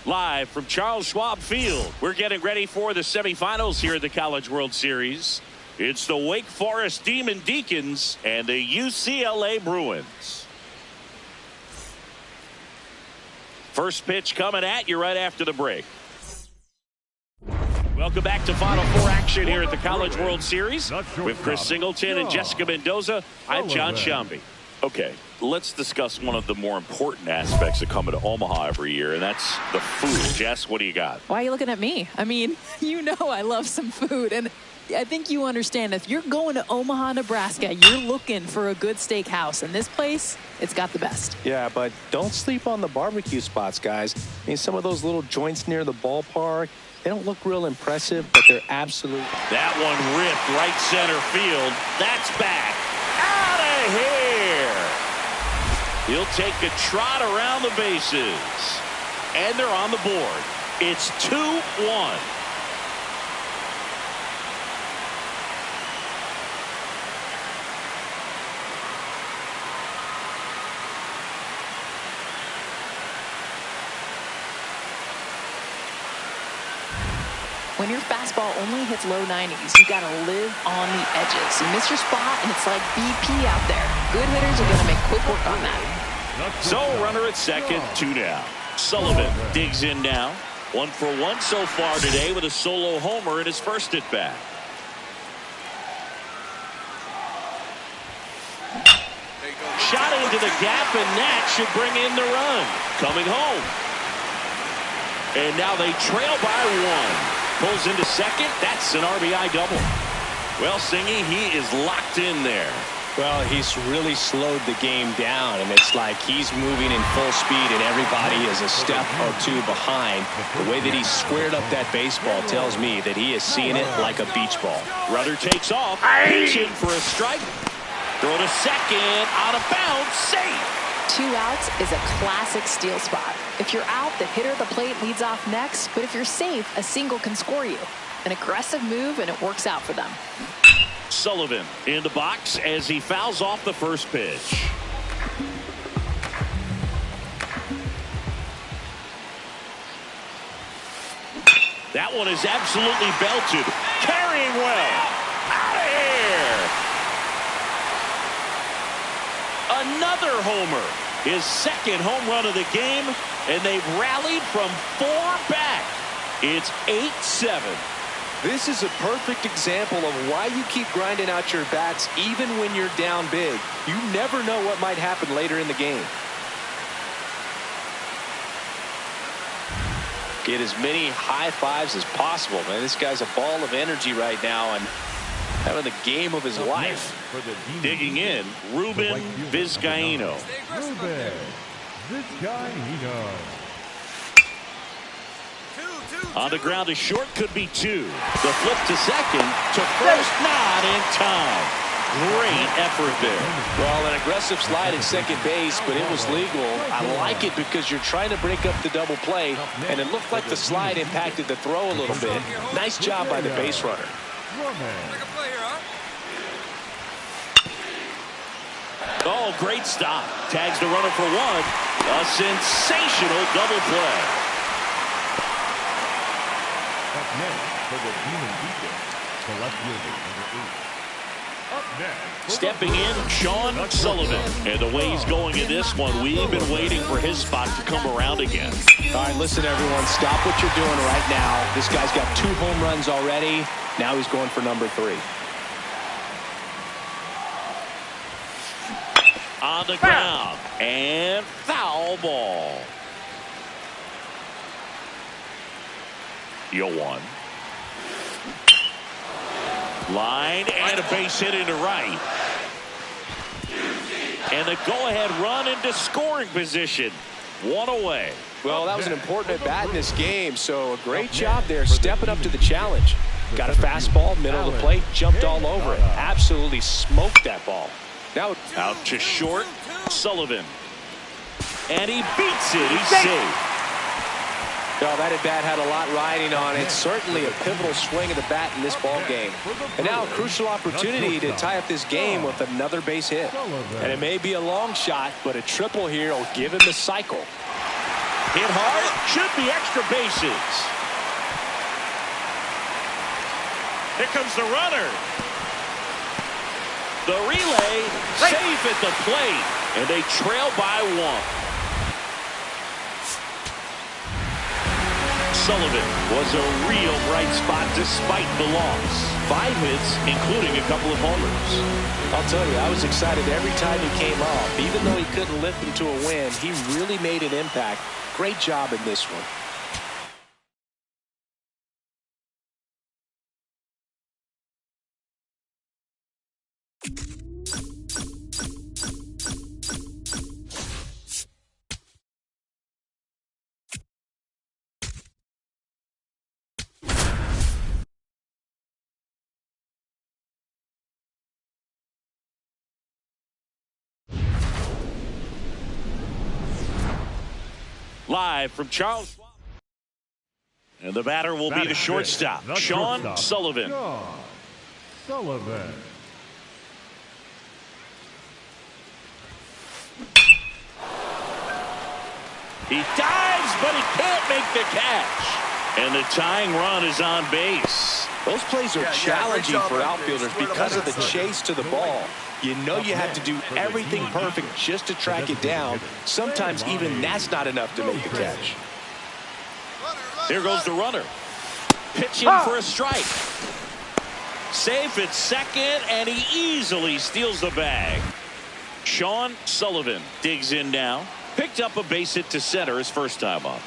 Live from Charles Schwab Field, we're getting ready for the semifinals here at the College World Series. It's the Wake Forest Demon Deacons and the UCLA Bruins. First pitch coming at you right after the break. Welcome back to Final Four action here at the College World Series with Chris Singleton and Jessica Mendoza. I'm John Shambi. Okay, let's discuss one of the more important aspects of coming to Omaha every year, and that's the food. Jess, what do you got? Why are you looking at me? I mean, you know I love some food, and I think you understand if you're going to Omaha, Nebraska, you're looking for a good steakhouse, and this place, it's got the best. Yeah, but don't sleep on the barbecue spots, guys. I mean, some of those little joints near the ballpark, they don't look real impressive, but they're absolute. That one ripped right center field. That's back. Out of here. He'll take a trot around the bases. And they're on the board. It's 2-1. When your fastball only hits low 90s, you got to live on the edges. You miss your spot, and it's like BP out there. Good hitters are going to make quick work on that. So, runner at second, 2 down. Sullivan digs in now. 1 for 1 so far today with a solo homer in his first at bat. Shot into the gap, and that should bring in the run. Coming home. And now they trail by 1. Pulls into second. That's an RBI double. Well, Singy, he is locked in there. Well, he's really slowed the game down, and it's like he's moving in full speed, and everybody is a step or two behind. The way that he squared up that baseball tells me that he is seeing it like a beach ball. Rudder takes off. Pitching for a strike. Throw to second. Out of bounds. Safe. 2 outs is a classic steal spot. If you're out, the hitter at the plate leads off next, but if you're safe, a single can score you. An aggressive move, and it works out for them. Sullivan in the box as he fouls off the first pitch. That one is absolutely belted. Carrying well. Out of here. Another homer. His second home run of the game, and they've rallied from 4 back. It's 8-7. This is a perfect example of why you keep grinding out your bats even when you're down big. You never know what might happen later in the game. Get as many high fives as possible, man. This guy's a ball of energy right now and having the game of his life. Digging in, Ruben Vizcaino. Ruben Vizcaino. On the ground to short, could be 2. The flip to second, to first, not in time. Great effort there. Well, an aggressive slide at second base, but it was legal. I like it because you're trying to break up the double play, and it looked like the slide impacted the throw a little bit. Nice job by the base runner. Oh, great stop. Tags the runner for 1. A sensational double play. Up next for the Demon Deacons, the left fielder, number 8. Up next, stepping in, Sean Sullivan. And the way he's going in this one, we've been waiting for his spot to come around again. All right, listen, everyone. Stop what you're doing right now. This guy's got 2 home runs already. Now he's going for number 3. On the ground. And foul ball. You'll 1. Line and a base hit into right. And the go-ahead run into scoring position. 1 away. Well, that was an important at-bat in this game, so a great job there stepping up to the challenge. Got a fastball, middle of the plate, jumped all over it. Absolutely smoked that ball. Now out to short, Sullivan. And he beats it. He's safe. Well, that at-bat had a lot riding on it. Certainly a pivotal swing of the bat in this ball game. And now a crucial opportunity to tie up this game with another base hit. And it may be a long shot, but a triple here will give him the cycle. Hit hard. Should be extra bases. Here comes the runner. The relay safe at the plate. And they trail by 1. Sullivan was a real bright spot despite the loss. 5 hits, including a couple of homers. I'll tell you, I was excited every time he came off. Even though he couldn't lift them to a win, he really made an impact. Great job in this one. Live from Charles. And the batter will be the shortstop, Sean Sullivan. Sean Sullivan. He dives, but he can't make the catch. And the tying run is on base. Those plays are challenging for outfielders because of the chase to the ball. You know you have to do everything perfect just to track it down. Sometimes even that's not enough to make the catch. Here goes the runner. Pitching for a strike. Safe at second, and he easily steals the bag. Sean Sullivan digs in now. Picked up a base hit to center his first time up.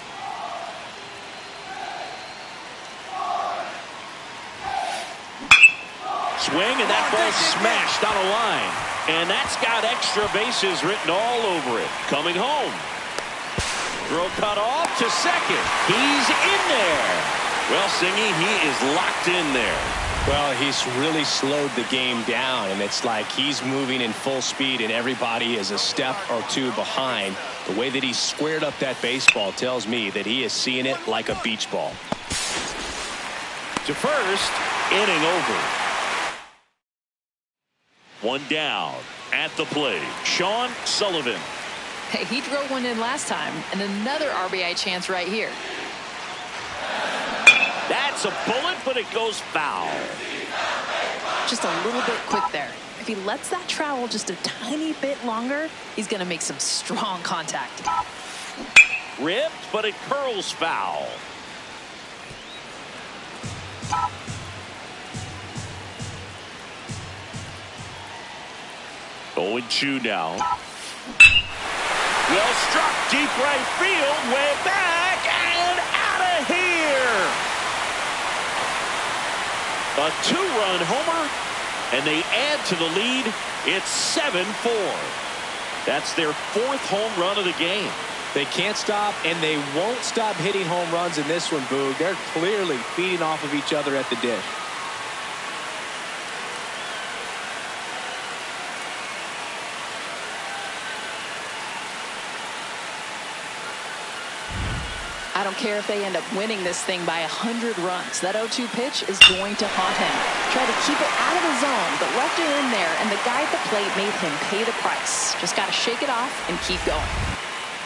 Swing, and that ball smashed on a line. And that's got extra bases written all over it. Coming home. Throw cut off to second. He's in there. Well, Singy, he is locked in there. Well, he's really slowed the game down, and it's like he's moving in full speed, and everybody is a step or two behind. The way that he squared up that baseball tells me that he is seeing it like a beach ball. To first, inning over. 1 down at the plate. Sean Sullivan. Hey, he drove one in last time, and another RBI chance right here. That's a bullet, but it goes foul. Just a little bit quick there. If he lets that travel just a tiny bit longer, he's going to make some strong contact. Ripped, but it curls foul. 0-2 now. Well struck, deep right field, way back, and out of here. A 2-run homer, and they add to the lead. It's 7-4. That's their 4th home run of the game. They can't stop, and they won't stop hitting home runs in this one, Boog. They're clearly feeding off of each other at the dish. I don't care if they end up winning this thing by 100 runs. That 0-2 pitch is going to haunt him. Tried to keep it out of the zone, but left it in there, and the guy at the plate made him pay the price. Just got to shake it off and keep going.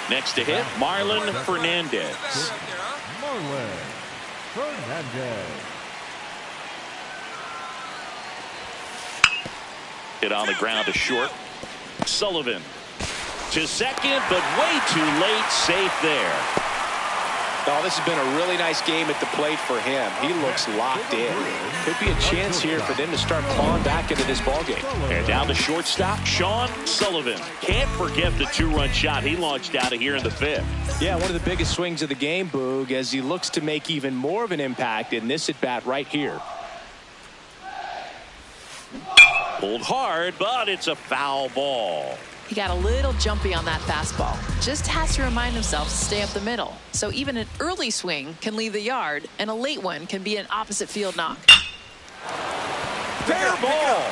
Next to hit, Marlon Fernandez. Marlon Fernandez. Hit on the ground to short. Sullivan to second, but way too late. Safe there. Oh, this has been a really nice game at the plate for him. He looks locked in. Could be a chance here for them to start clawing back into this ballgame. And down to shortstop, Sean Sullivan. Can't forget the 2-run shot he launched out of here in the 5th. Yeah, one of the biggest swings of the game, Boog, as he looks to make even more of an impact in this at-bat right here. Pulled hard, but it's a foul ball. He got a little jumpy on that fastball. Just has to remind himself to stay up the middle. So even an early swing can leave the yard, and a late one can be an opposite field knock. Fair ball.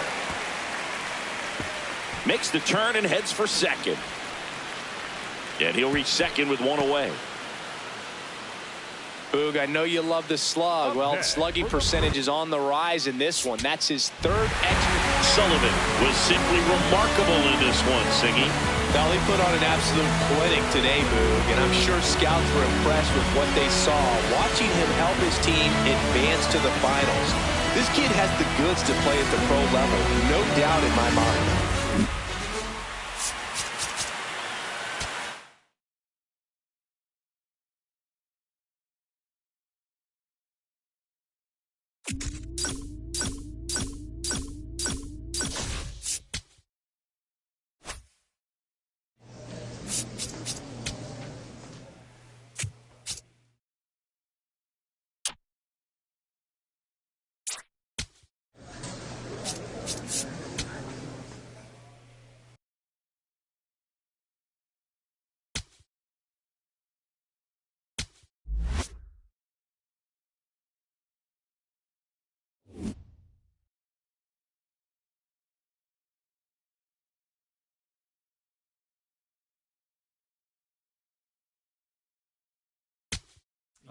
Makes the turn and heads for second. And he'll reach second with 1 away. Boog, I know you love the slug. Well, slugging percentage is on the rise in this one. That's his 3rd extra. Sullivan was simply remarkable in this one, Singy. Well, he put on an absolute clinic today, Boog, and I'm sure scouts were impressed with what they saw, watching him help his team advance to the finals. This kid has the goods to play at the pro level, no doubt in my mind.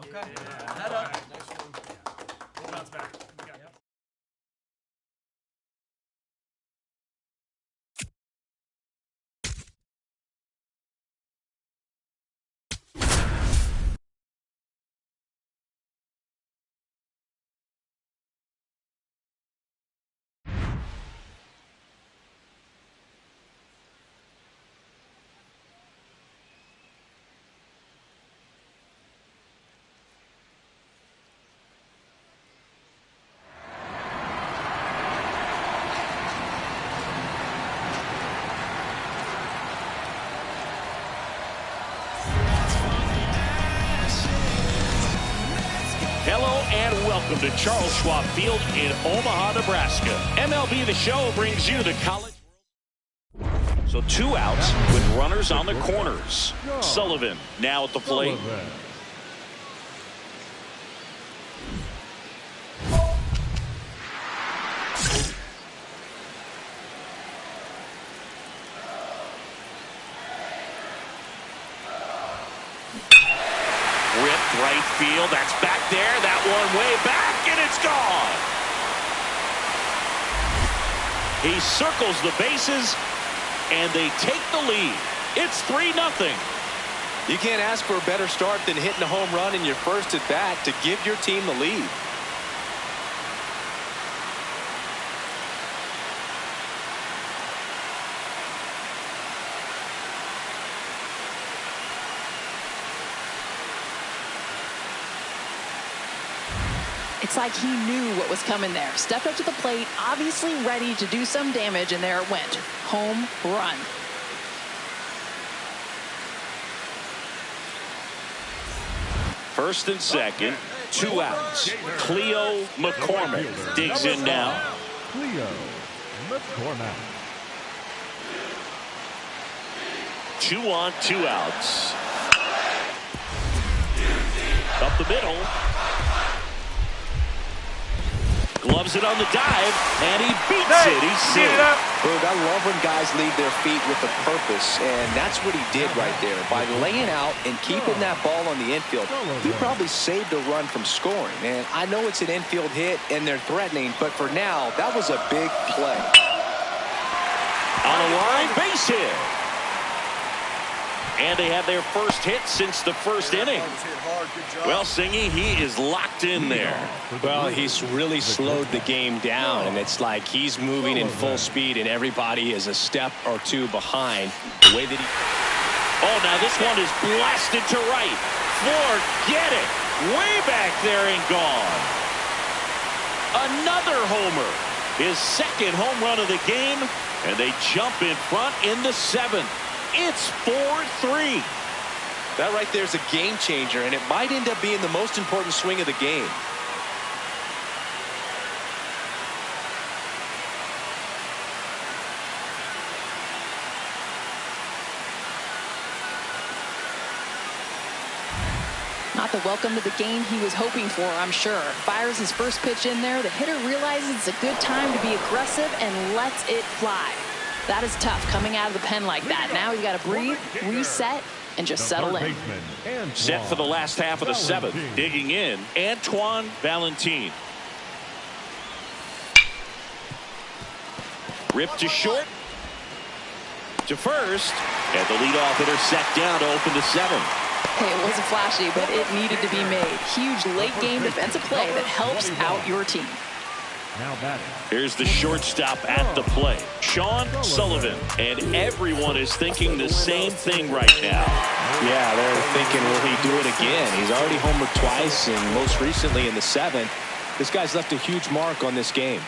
Okay. Head up. Nice one. We'll bounce back. You got it. Hello and welcome to Charles Schwab Field in Omaha, Nebraska. MLB The Show brings you the college. So 2 outs with runners on the corners. Sullivan now at the plate. Ripped right field. That's back there. That one way back, and it's gone. He circles the bases, and they take the lead. It's 3-0. You can't ask for a better start than hitting a home run in your first at bat to give your team the lead. It's like he knew what was coming there. Stepped up to the plate, obviously ready to do some damage, and there it went. Home run. First and second, 2 outs. Cleo McCormick digs in now. Cleo McCormick. 2 on, 2 outs. Up the middle. Gloves it on the dive, and he beats it. He's safe. Boog, I love when guys leave their feet with a purpose, and that's what he did right there. By laying out and keeping that ball on the infield, he probably saved a run from scoring. And I know it's an infield hit, and they're threatening, but for now, that was a big play. On a line, base hit. And they have their first hit since the first inning. Well, Singy, he is locked in there. Well, he's really slowed the game down, and it's like he's moving in full speed, and everybody is a step or 2 behind. The way that he... Oh, now this one is blasted to right. Forget it. Way back there and gone. Another homer. His second home run of the game, and they jump in front in the 7th. It's 4-3. That right there is a game changer, and it might end up being the most important swing of the game. Not the welcome to the game he was hoping for, I'm sure. Fires his first pitch in there. The hitter realizes it's a good time to be aggressive and lets it fly. That is tough coming out of the pen like that. Now you got to breathe, reset, and just settle in. Set for the last half of the 7th. Digging in, Antoine Valentin. Ripped to short. to first. And the leadoff hitter set down to open the 7th. Hey, it wasn't flashy, but it needed to be made. Huge late-game defensive play that helps out your team. Now batting. Here's the shortstop at the plate, Sean Sullivan. And everyone is thinking the same thing right now. Yeah, they're thinking, will he do it again? He's already homered twice, and most recently in the 7th. This guy's left a huge mark on this game.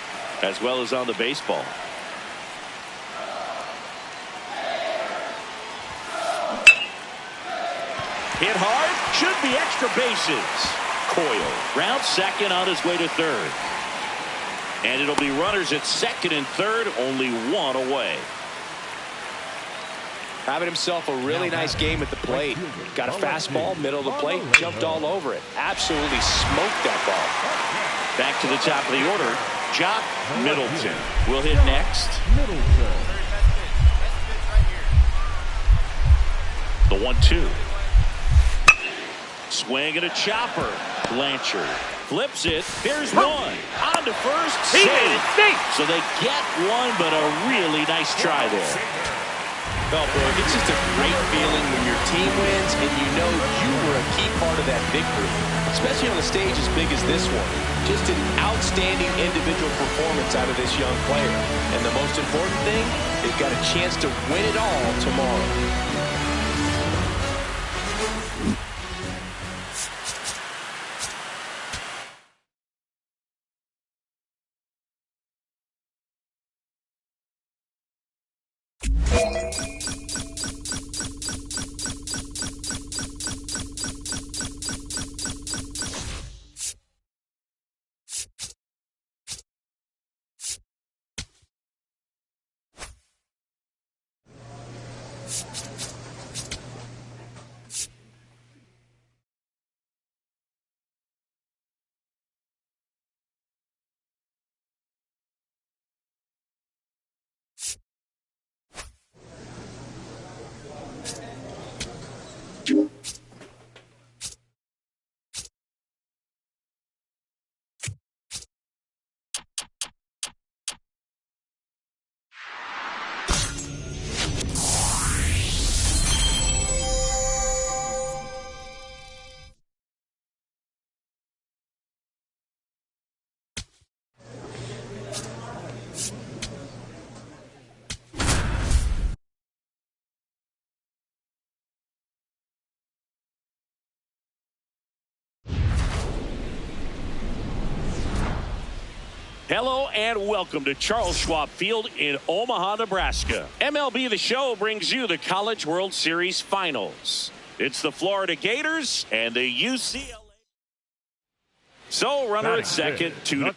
As well as on the baseball. Hit hard, should be extra bases. Coyle, round second on his way to third. And it'll be runners at second and third, only one away. Having himself a really nice game at the plate. Got a fastball, middle of the plate, jumped all over it. Absolutely smoked that ball. Back to the top of the order, Jock Middleton will hit next. The 1-2. Swing and a chopper. Blanchard flips it. There's one. On to first. Saved. So they get one, but a really nice try there. Well, Berg, it's just a great feeling when your team wins and you know you were a key part of that victory, especially on a stage as big as this one. Just an outstanding individual performance out of this young player. And the most important thing, they've got a chance to win it all tomorrow. Hello and welcome to Charles Schwab Field in Omaha, Nebraska. MLB The Show brings you the College World Series Finals. It's the Florida Gators and the UCLA. So runner at second, 2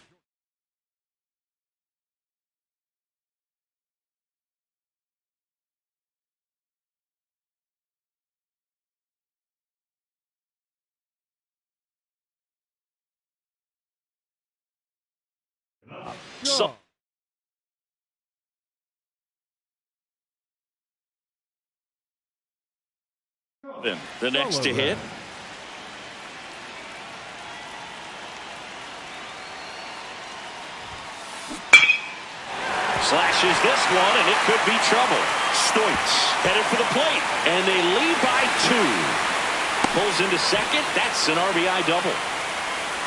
So the next to hit. Slashes this one, and it could be trouble. Stoits headed for the plate, and they lead by 2. Pulls into second. That's an RBI double.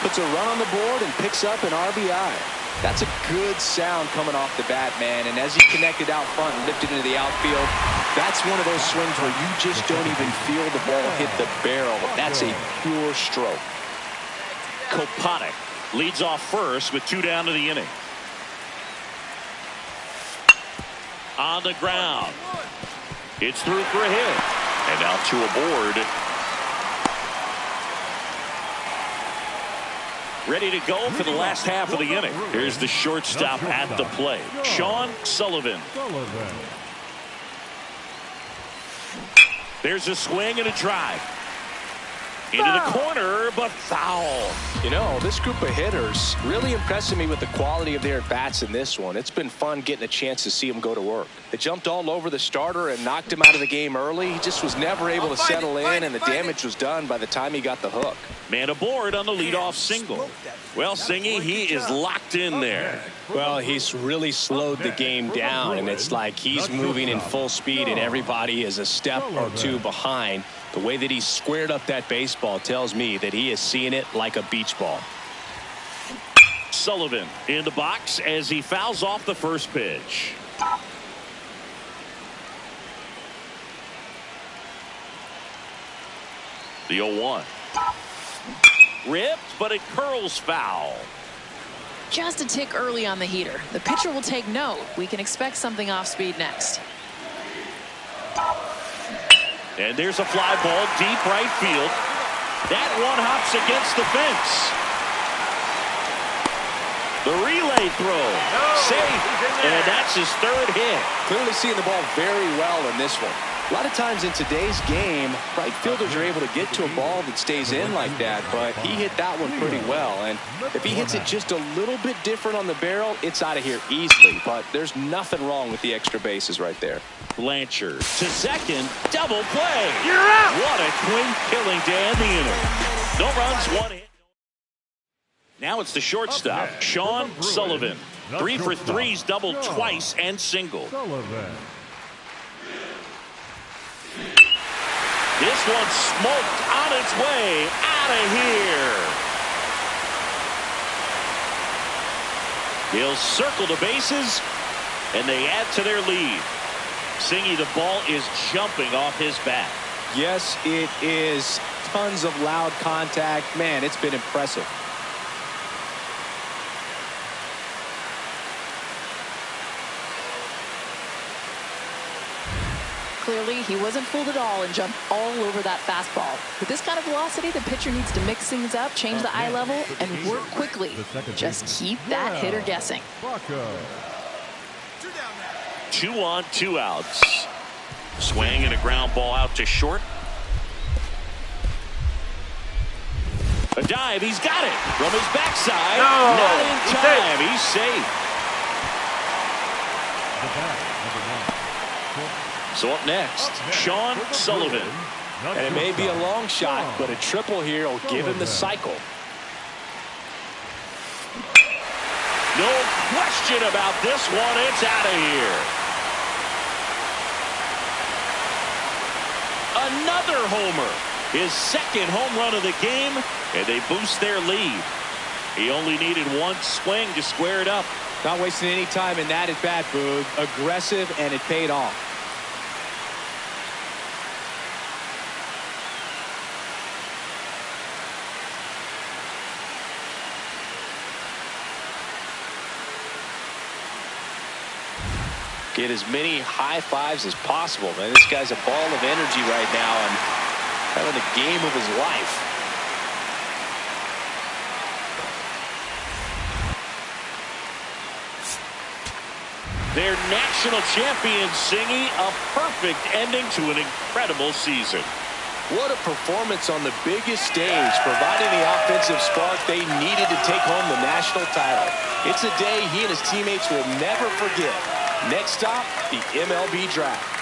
Puts a run on the board and picks up an RBI. That's a good sound coming off the bat, man. And as he connected out front and lifted into the outfield, that's one of those swings where you just don't even feel the ball hit the barrel. That's a pure stroke. Koponic leads off first with 2 down to the inning. On the ground. It's through for a hit. And now 2 aboard. Ready to go for the last half of the inning. Here's the shortstop at the plate, Sean Sullivan. There's a swing and a drive. Into the corner, but foul. You know, this group of hitters really impressing me with the quality of their bats in this one. It's been fun getting a chance to see them go to work. They jumped all over the starter and knocked him out of the game early. He just was never able to settle in, and the damage was done by the time he got the hook. Man aboard on the leadoff single. Well, Singy, he is locked in there. Well, he's really slowed the game down, and it's like he's moving in full speed, and everybody is a step or two behind. The way that he squared up that baseball tells me that he is seeing it like a beach ball. Sullivan in the box as he fouls off the first pitch. The 0-1. Ripped, but it curls foul. Just a tick early on the heater. The pitcher will take note. We can expect something off speed next. And there's a fly ball deep right field. That one hops against the fence. The relay throw. Safe. And that's his third hit. Clearly seeing the ball very well in this one. A lot of times in today's game, right fielders are able to get to a ball that stays in like that, but he hit that one pretty well. And if he hits it just a little bit different on the barrel, it's out of here easily. But there's nothing wrong with the extra bases right there. Blanchard to second, double play. You're out. What a clean killing to end the inning. No runs, one hit. Now it's the shortstop, Sean Sullivan. 3 for 3's doubled twice and single. This one smoked on its way out of here. He'll circle the bases, and they add to their lead. Singy, the ball is jumping off his bat. Yes, it is. Tons of loud contact. Man, it's been impressive. Clearly, he wasn't fooled at all and jumped all over that fastball. With this kind of velocity, the pitcher needs to mix things up, change the eye level, and work quickly. Just keep that hitter guessing. 2 on, 2 outs. Swing and a ground ball out to short. A dive, he's got it from his backside. No, not in time. He's safe. So up next, Sean Sullivan. And it may be a long shot, but a triple here will give him the cycle. No question about this one. It's out of here. Another homer. His second home run of the game, and they boost their lead. He only needed one swing to square it up. Not wasting any time in that at bat, Boog. Aggressive, and it paid off. Get as many high fives as possible, man. This guy's a ball of energy right now and having the game of his life. Their national champion, Singy, a perfect ending to an incredible season. What a performance on the biggest stage, providing the offensive spark they needed to take home the national title. It's a day he and his teammates will never forget. Next stop, the MLB draft.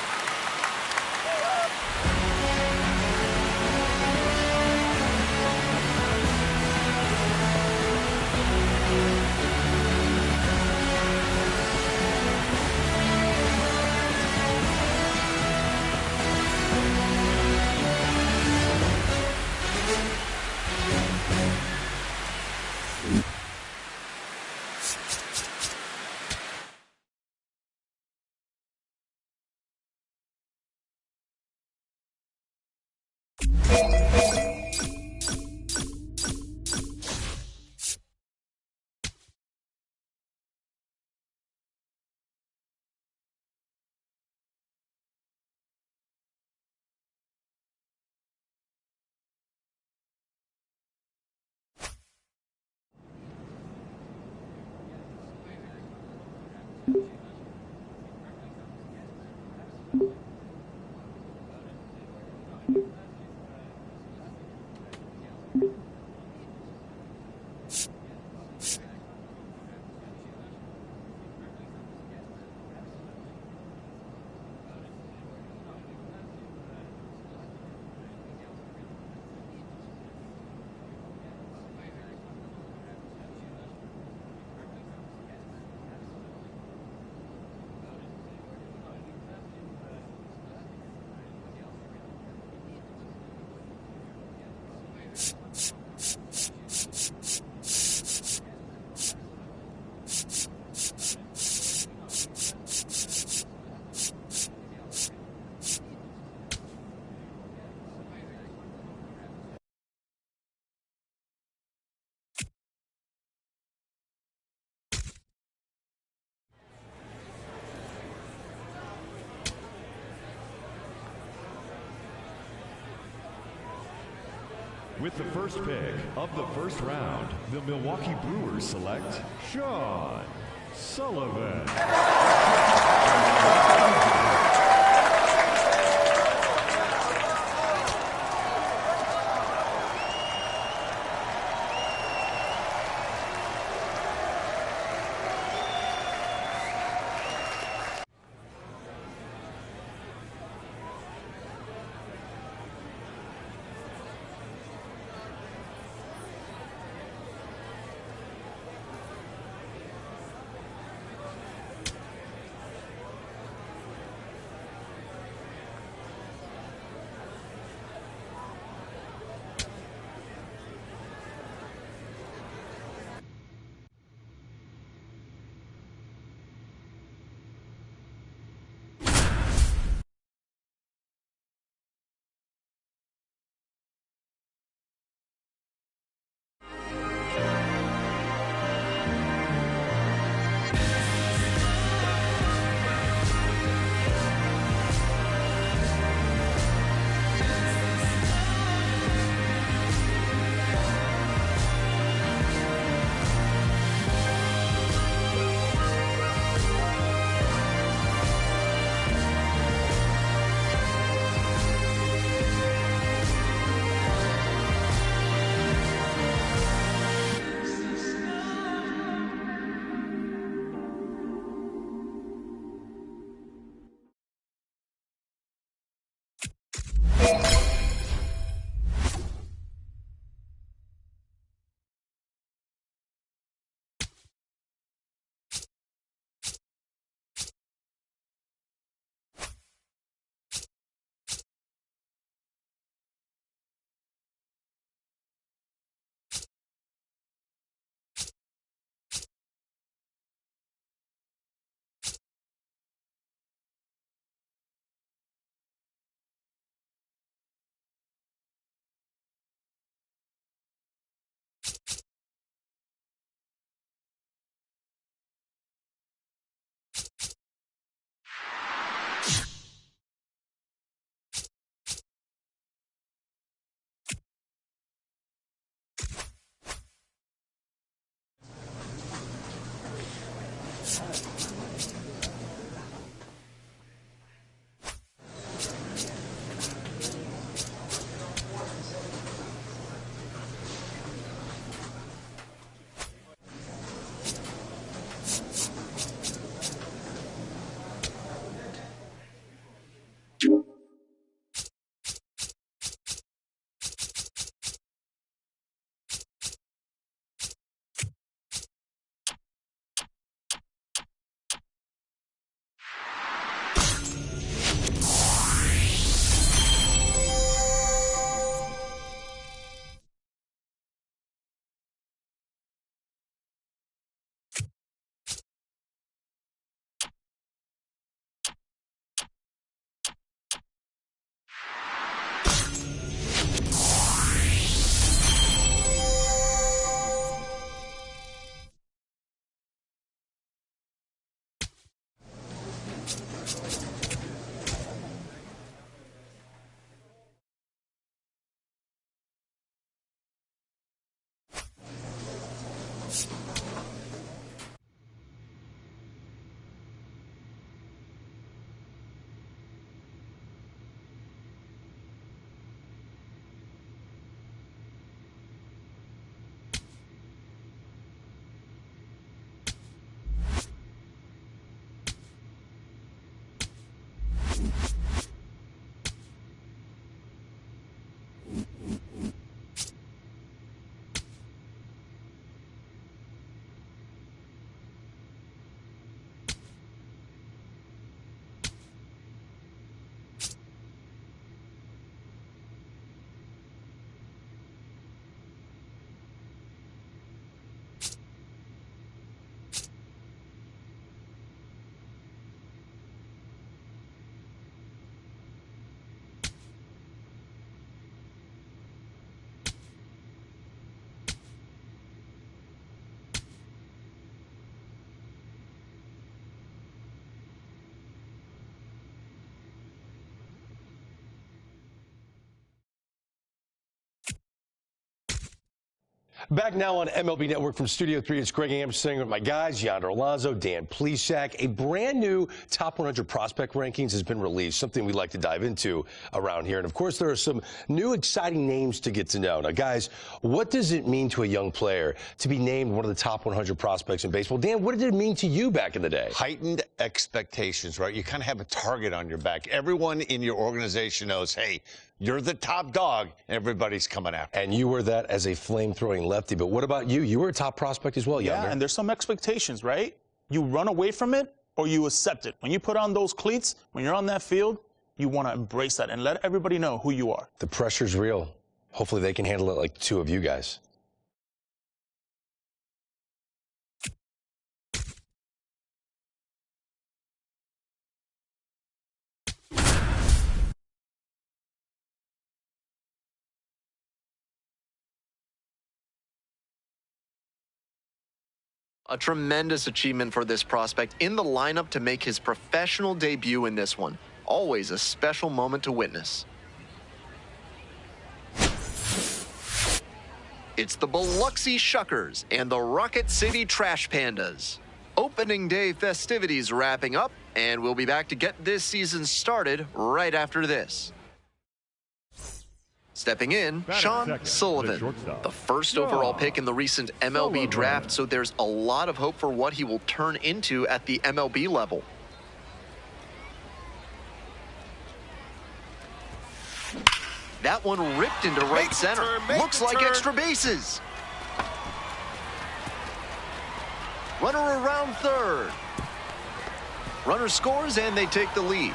With the first pick of the first round, the Milwaukee Brewers select Sean Sullivan. Back now on MLB Network from Studio 3, it's Greg Amsinger with my guys, Yonder Alonso, Dan Plesac. A brand new Top 100 Prospect Rankings has been released, something we'd like to dive into around here. And, of course, there are some new exciting names to get to know. Now, guys, what does it mean to a young player to be named one of the top 100 prospects in baseball? Dan, what did it mean to you back in the day? Heightened expectations, right? You kind of have a target on your back. Everyone in your organization knows, hey, you're the top dog. Everybody's coming after. And you were that as a flame-throwing lefty. But what about you? You were a top prospect as well, Yonder. Yeah, and there's some expectations, right? You run away from it or you accept it. When you put on those cleats, when you're on that field, you want to embrace that and let everybody know who you are. The pressure's real. Hopefully they can handle it like the two of you guys. A tremendous achievement for this prospect in the lineup to make his professional debut in this one. Always a special moment to witness. It's the Biloxi Shuckers and the Rocket City Trash Pandas. Opening day festivities wrapping up, and we'll be back to get this season started right after this. Stepping in, Sean Sullivan, the first overall pick in the recent MLB draft, so there's a lot of hope for what he will turn into at the MLB level. That one ripped into right center. Looks like extra bases. Runner around third. Runner scores and they take the lead.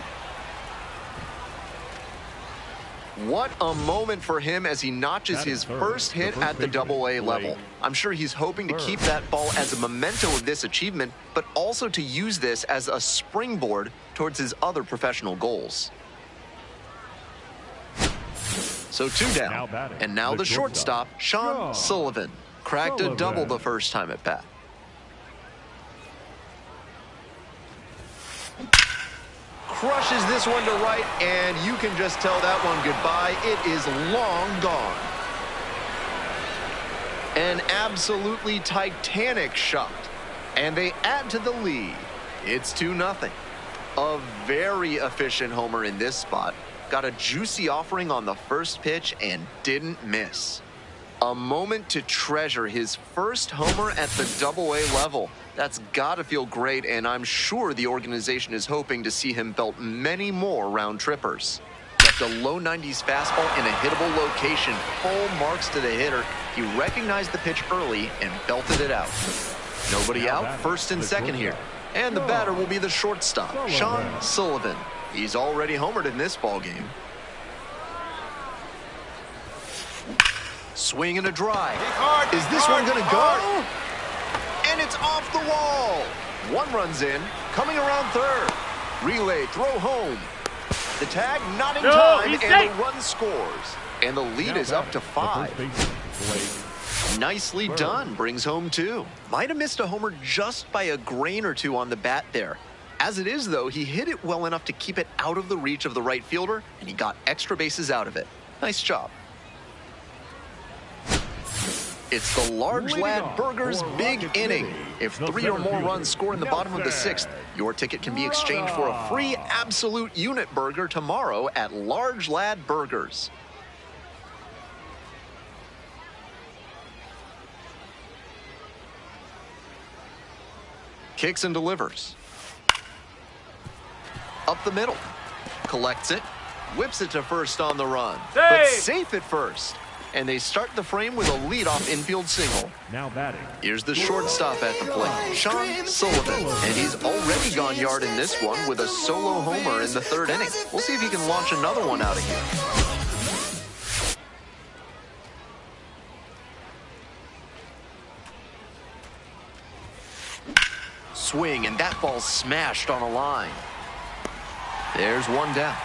What a moment for him as he notches his first hit at the AA level. I'm sure he's hoping to keep that ball as a memento of this achievement, but also to use this as a springboard towards his other professional goals. So 2 down, and now the shortstop, Sean Sullivan, cracked a double the first time at bat. Crushes this one to right, and you can just tell that one goodbye. It is long gone. An absolutely titanic shot, and they add to the lead. It's 2-0. A very efficient homer in this spot. Got a juicy offering on the first pitch and didn't miss. A moment to treasure his first homer at the AA level. That's got to feel great, and I'm sure the organization is hoping to see him belt many more round trippers. Left a low 90s fastball in a hittable location. Full marks to the hitter. He recognized the pitch early and belted it out. Nobody out, first and second here. And the batter will be the shortstop, Sean Sullivan. He's already homered in this ballgame. Swing and a drive. Is this one going to go? And it's off the wall. One runs in, coming around third. Relay, throw home. The tag not in time, and the run scores. And the lead is up to 5. Nicely done, brings home 2. Might have missed a homer just by a grain or 2 on the bat there. As it is, though, he hit it well enough to keep it out of the reach of the right fielder, and he got extra bases out of it. Nice job. It's the Large Lad Burgers Big Inning. If 3 or more runs score in the bottom of the 6th, your ticket can be exchanged for a free absolute unit burger tomorrow at Large Lad Burgers. Kicks and delivers. Up the middle. Collects it. Whips it to first on the run. But safe at first. And they start the frame with a leadoff infield single. Now batting. Here's the shortstop at the plate, Sean Sullivan. And he's already gone yard in this one with a solo homer in the 3rd inning. We'll see if he can launch another one out of here. Swing, and that ball's smashed on a line. There's one down.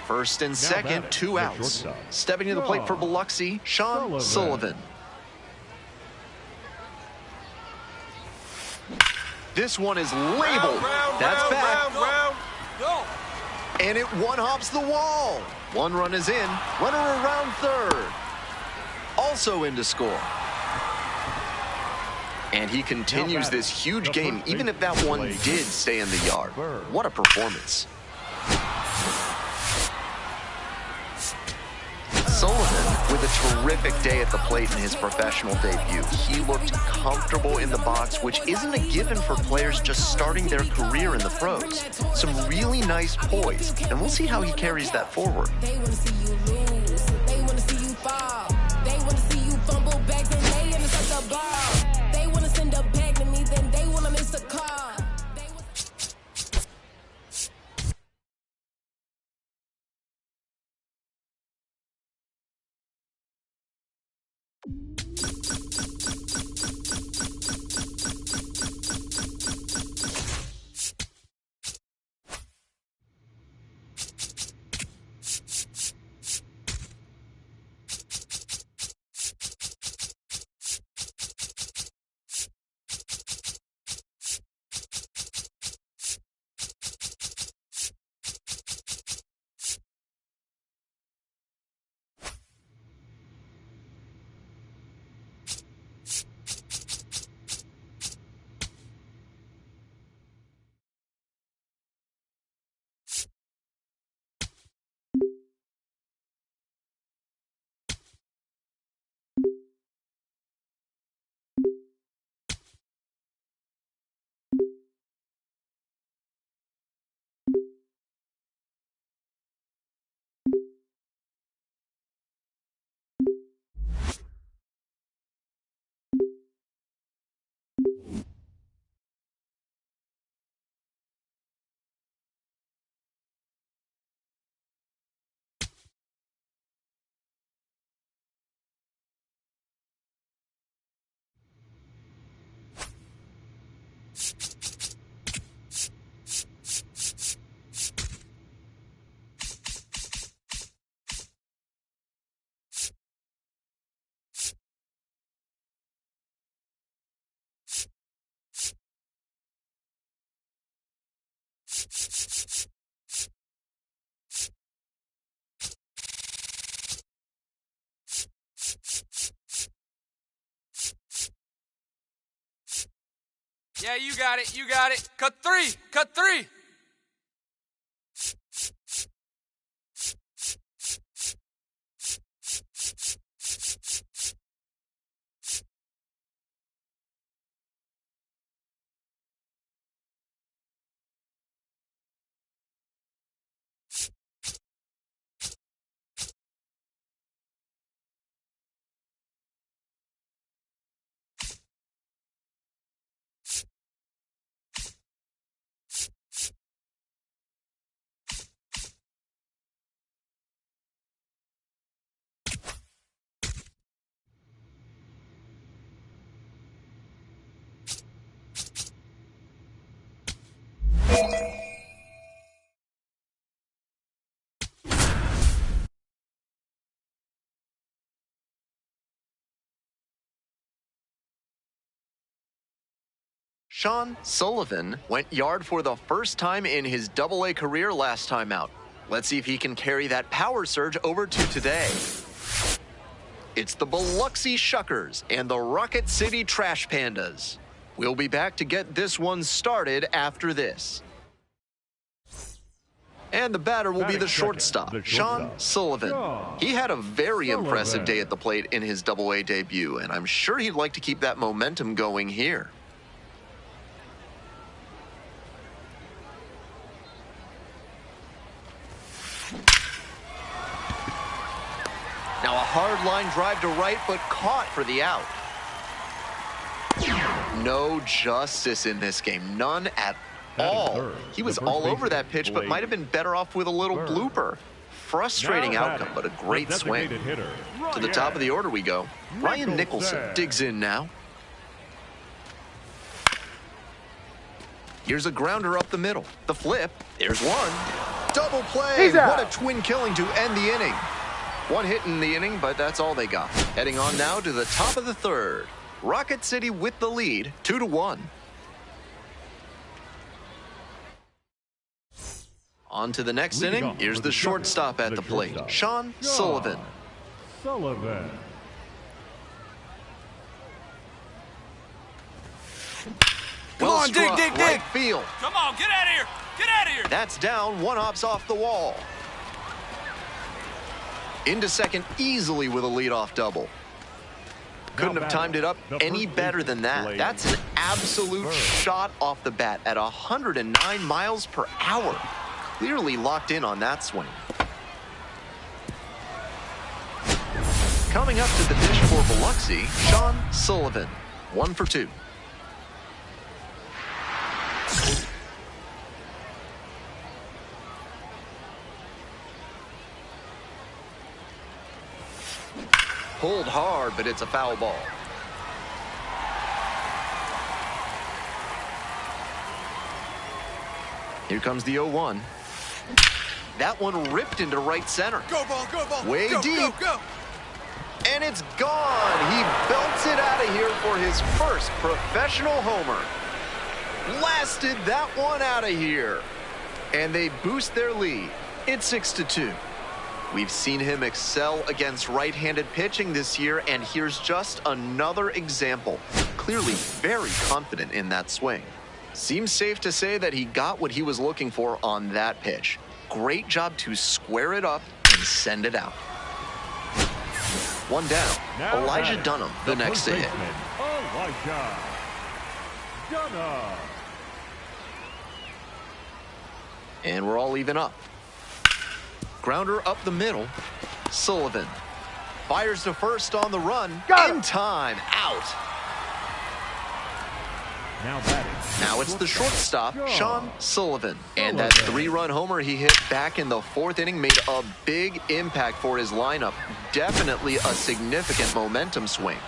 First and second, 2 outs. Stepping to the plate for Biloxi, Sean Sullivan. This one is labeled. That's back. And it one-hops the wall. One run is in. Runner around third. Also in to score. And he continues this huge game, even if that one did stay in the yard. What a performance. Sullivan with a terrific day at the plate in his professional debut. He looked comfortable in the box, which isn't a given for players just starting their career in the pros. Some really nice poise, and we'll see how he carries that forward. They want to see you lose. They want to see you fall. They want to see you fumble back and lay in the ball. They want to send a bag to me, then they want to miss a call. Yeah, you got it. You got it. Cut three. Cut three. Sean Sullivan went yard for the first time in his Double-A career last time out. Let's see if he can carry that power surge over to today. It's the Biloxi Shuckers and the Rocket City Trash Pandas. We'll be back to get this one started after this. And the batter will be the shortstop, Sean Sullivan. He had a very impressive day at the plate in his Double-A debut, and I'm sure he'd like to keep that momentum going here. Now a hard line drive to right, but caught for the out. No justice in this game, none at all. He was all over that pitch, but might have been better off with a little blooper. Frustrating outcome, but a great swing. To the top of the order we go. Ryan Nicholson digs in now. Here's a grounder up the middle. The flip, there's one. Double play, what a twin killing to end the inning. One hit in the inning, but that's all they got. Heading on now to the top of the third. Rocket City with the lead, 2-1. On to the next inning. Here's the shortstop at the plate, Sean Sullivan. Sullivan. Come on, dig. Right field. Come on, get out of here. Get out of here. That's down. One hop's off the wall. Into second easily with a leadoff double. Couldn't have timed it up any better than that. That's an absolute shot off the bat at 109 miles per hour. Clearly locked in on that swing. Coming up to the dish for Biloxi, Sean Sullivan. 1 for 2. Pulled hard, but it's a foul ball. Here comes the 0-1. That one ripped into right center. Go ball, go ball. Way go, deep. Go. And it's gone. He belts it out of here for his first professional homer. Blasted that one out of here. And they boost their lead. It's 6-2. We've seen him excel against right-handed pitching this year, and here's just another example. Clearly very confident in that swing. Seems safe to say that he got what he was looking for on that pitch. Great job to square it up and send it out. One down. Now Elijah Dunham, the next to hit. Elijah Dunham. And we're all even up. Grounder up the middle. Sullivan fires to first on the run. In time. Out. Now it's the shortstop, Sean Sullivan. And that 3-run homer he hit back in the 4th inning made a big impact for his lineup. Definitely a significant momentum swing.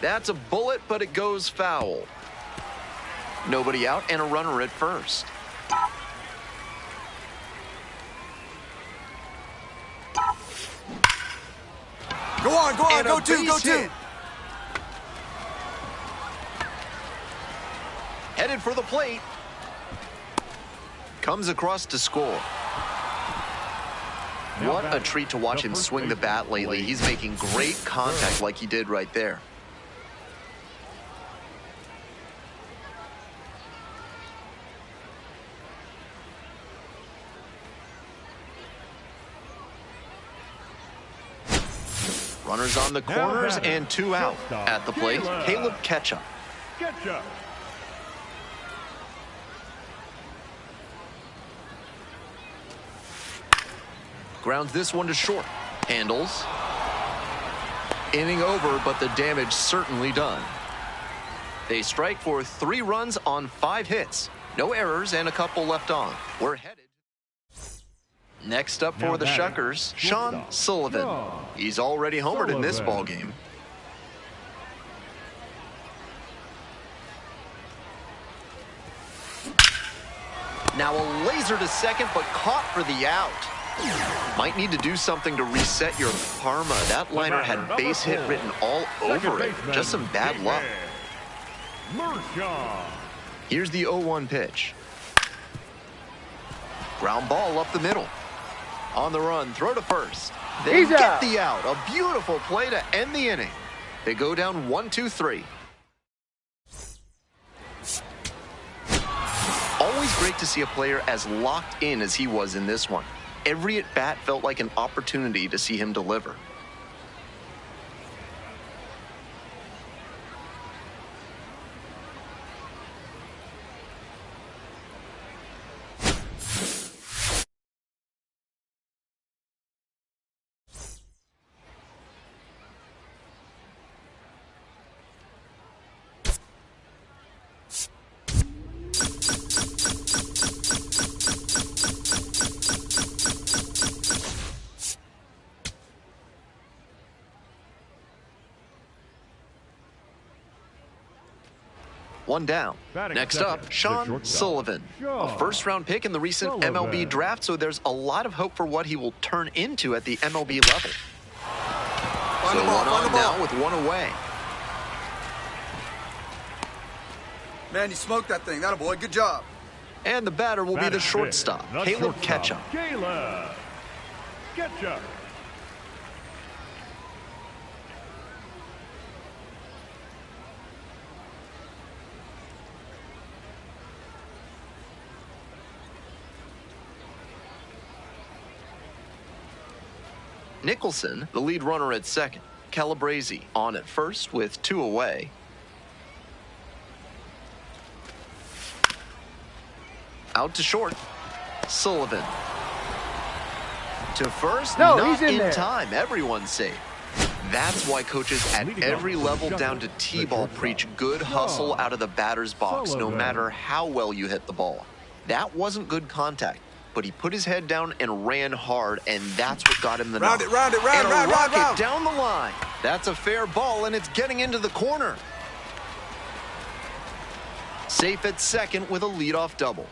That's a bullet, but it goes foul. Nobody out and a runner at first. Go on, go 2. Headed for the plate. Comes across to score. What a treat to watch him swing the bat lately. He's making great contact like he did right there. Runners on the corners and 2 out. At the plate, Caleb Ketchup. Grounds this one to short. Handles. Inning over, but the damage certainly done. They strike for 3 runs on 5 hits. No errors and a couple left on. We're headed. Next up for the Shuckers, Sean Sullivan. He's already homered in this ballgame. Now a laser to second, but caught for the out. Might need to do something to reset your karma. That liner had base hit written all over it. Just some bad luck. Here's the 0-1 pitch. Ground ball up the middle. On the run, throw to first. They get the out. A beautiful play to end the inning. They go down 1-2-3. Always great to see a player as locked in as he was in this one. Every at-bat felt like an opportunity to see him deliver. One down. Next up, Sean Sullivan. A first-round pick in the recent MLB draft, so there's a lot of hope for what he will turn into at the MLB level. So one on now with one away. Man, you smoked that thing. That boy. Good job. And the batter will be the shortstop, Caleb Ketchum. Caleb Ketchum. Nicholson, the lead runner at second. Calabrese on at first with two away. Out to short. Sullivan. To first, no, not he's in there. time. Everyone's safe. That's why coaches at every level down to T-ball preach good hustle out of the batter's box, no matter how well you hit the ball. That wasn't good contact, but he put his head down and ran hard, and that's what got him the knock. Round it. Down the line. That's a fair ball, and it's getting into the corner. Safe at second with a leadoff double.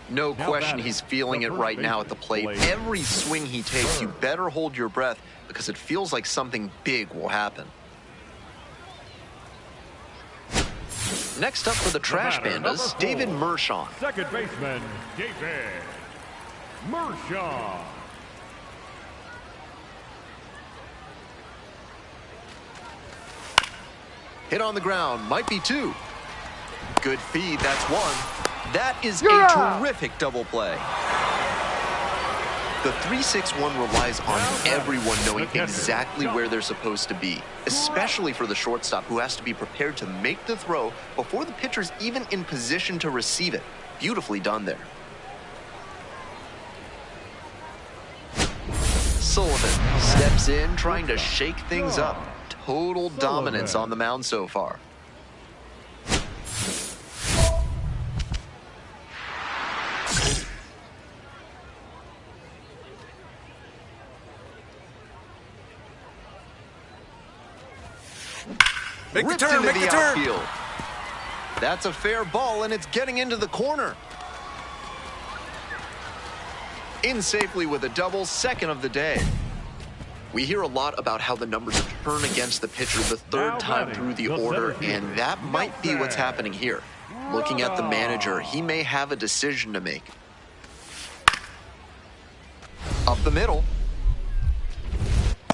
No question he's feeling it right now at the plate. Every swing he takes, you better hold your breath because it feels like something big will happen. Next up for the Trash Pandas, David Mershon. Second baseman, David Mershon. Hit on the ground, might be two. Good feed, that's one. That is a terrific double play. The 3-6-1 relies on everyone knowing exactly where they're supposed to be, especially for the shortstop who has to be prepared to make the throw before the pitcher's even in position to receive it. Beautifully done there. Sullivan steps in, trying to shake things up. Total dominance on the mound so far. Make the turn. Outfield. That's a fair ball, and it's getting into the corner. In safely with a double, second of the day. We hear a lot about how the numbers turn against the pitcher the third time through the order, and that might be what's happening here. Looking at the manager, he may have a decision to make. Up the middle.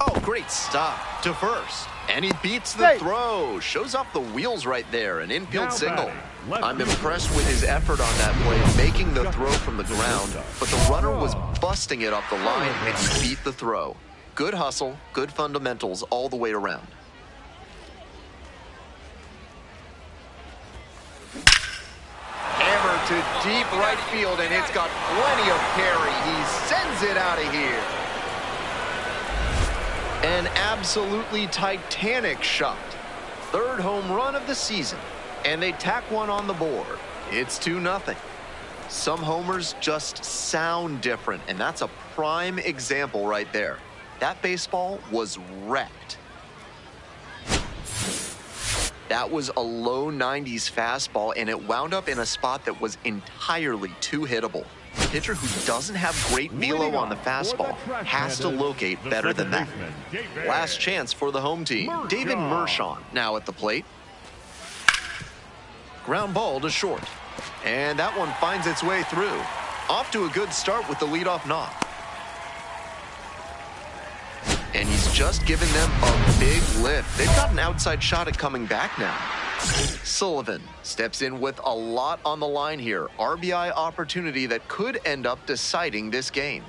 Oh, great stop to first. And he beats the throw. Shows off the wheels right there. An infield single. I'm impressed with his effort on that play, making the throw from the ground. But the runner was busting it up the line, and he beat the throw. Good hustle, good fundamentals all the way around. Hammer to deep right field, and it's got plenty of carry. He sends it out of here. An absolutely titanic shot. Third home run of the season, and they tack one on the board. It's 2-0. Some homers just sound different, and that's a prime example right there. That baseball was wrecked. That was a low 90s fastball, and it wound up in a spot that was entirely too hittable. A pitcher who doesn't have great velo on the fastball has to locate better than that. Last chance for the home team. David Mershon now at the plate. Ground ball to short. And that one finds its way through. Off to a good start with the leadoff knock. And he's just given them a big lift. They've got an outside shot at coming back now. Sullivan steps in with a lot on the line here. RBI opportunity that could end up deciding this game.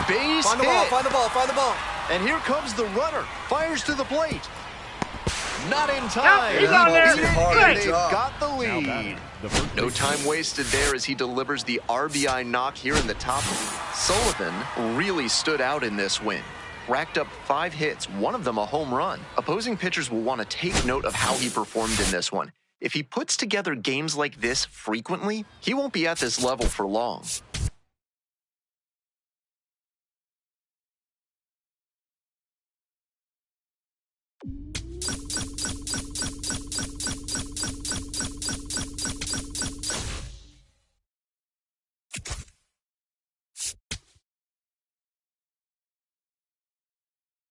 Base hit. Find the ball. And here comes the runner. Fires to the plate. Not in time. He's on there. And they've got the lead. No time wasted there as he delivers the RBI knock here in the top. Sullivan really stood out in this win. Racked up 5 hits, one of them a home run. Opposing pitchers will want to take note of how he performed in this one. If he puts together games like this frequently, he won't be at this level for long.